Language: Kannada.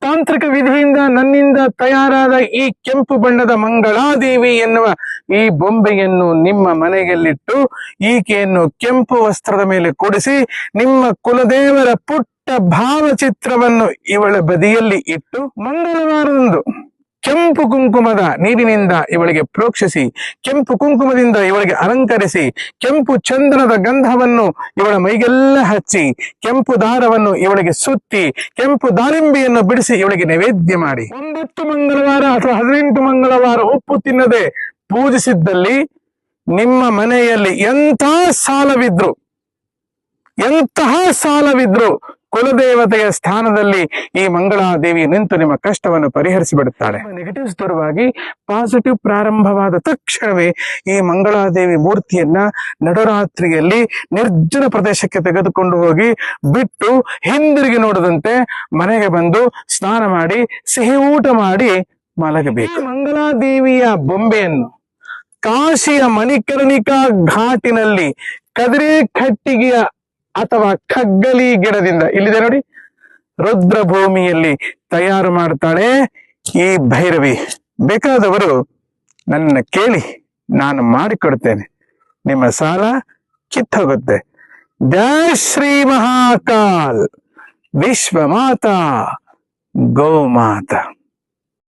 ತಾಂತ್ರಿಕ ವಿಧಿಯಿಂದ ನನ್ನಿಂದ ತಯಾರಾದ ಈ ಕೆಂಪು ಬಣ್ಣದ ಮಂಗಳಾದೇವಿ ಎನ್ನುವ ಈ ಬೊಂಬೆಯನ್ನು ನಿಮ್ಮ ಮನೆಯಲ್ಲಿಟ್ಟು ಈಕೆಯನ್ನು ಕೆಂಪು ವಸ್ತ್ರದ ಮೇಲೆ ಕೂಡಿಸಿ ನಿಮ್ಮ ಕುಲದೇವರ ಪುಟ್ಟ ಭಾವಚಿತ್ರವನ್ನು ಇವಳ ಬದಿಯಲ್ಲಿ ಇಟ್ಟು ಮಂಗಳವಾರದಂದು ಕೆಂಪು ಕುಂಕುಮದ ನೀರಿನಿಂದ ಇವಳಿಗೆ ಪ್ರೋಕ್ಷಿಸಿ, ಕೆಂಪು ಕುಂಕುಮದಿಂದ ಇವಳಿಗೆ ಅಲಂಕರಿಸಿ, ಕೆಂಪು ಚಂದನದ ಗಂಧವನ್ನು ಇವಳ ಮೈಗೆಲ್ಲ ಹಚ್ಚಿ, ಕೆಂಪು ದಾರವನ್ನು ಇವಳಿಗೆ ಸುತ್ತಿ, ಕೆಂಪು ದಾಳಿಂಬೆಯನ್ನು ಬಿಡಿಸಿ ಇವಳಿಗೆ ನೈವೇದ್ಯ ಮಾಡಿ 9 ಮಂಗಳವಾರ ಅಥವಾ 18 ಮಂಗಳವಾರ ಉಪ್ಪು ತಿನ್ನದೆ ಪೂಜಿಸಿದ್ದಲ್ಲಿ ನಿಮ್ಮ ಮನೆಯಲ್ಲಿ ಎಂತಹ ಸಾಲವಿದ್ರು ಕುಲದೇವತೆಯ ಸ್ಥಾನದಲ್ಲಿ ಈ ಮಂಗಳಾದೇವಿ ನಿಂತು ನಿಮ್ಮ ಕಷ್ಟವನ್ನು ಪರಿಹರಿಸಿ ಬಿಡುತ್ತಾಳೆ. ನೆಗೆಟಿವ್ಸ್ ದೂರವಾಗಿ ಪಾಸಿಟಿವ್ ಪ್ರಾರಂಭವಾದ ತಕ್ಷಣವೇ ಈ ಮಂಗಳಾದೇವಿ ಮೂರ್ತಿಯನ್ನ ನಡುರಾತ್ರಿಯಲ್ಲಿ ನಿರ್ಜನ ಪ್ರದೇಶಕ್ಕೆ ತೆಗೆದುಕೊಂಡು ಹೋಗಿ ಬಿಟ್ಟು ಹಿಂದಿರುಗಿ ನೋಡದಂತೆ ಮನೆಗೆ ಬಂದು ಸ್ನಾನ ಮಾಡಿ ಸಿಹಿ ಊಟ ಮಾಡಿ ಮಲಗಬೇಕು. ಮಂಗಳಾದೇವಿಯ ಬೊಂಬೆಯನ್ನು ಕಾಶಿಯ ಮಣಿಕರ್ಣಿಕಾ ಘಾಟಿನಲ್ಲಿ ಕದಿರೆ ಕಟ್ಟಿಗೆಯ ಅಥವಾ ಕಗ್ಗಲಿ ಗಿಡದಿಂದ, ಇಲ್ಲಿದೆ ನೋಡಿ, ರುದ್ರಭೂಮಿಯಲ್ಲಿ ತಯಾರು ಮಾಡ್ತಾಳೆ ಈ ಭೈರವಿ. ಬೇಕಾದವರು ನನ್ನ ಕೇಳಿ, ನಾನು ಮಾಡಿಕೊಡ್ತೇನೆ, ನಿಮ್ಮ ಸಾಲ ಕಿತ್ತೋಗುತ್ತೆ. ಜೈ ಶ್ರೀ ಮಹಾಕಾಲ್, ವಿಶ್ವ ಮಾತಾ, ಗೋ ಮಾತಾ.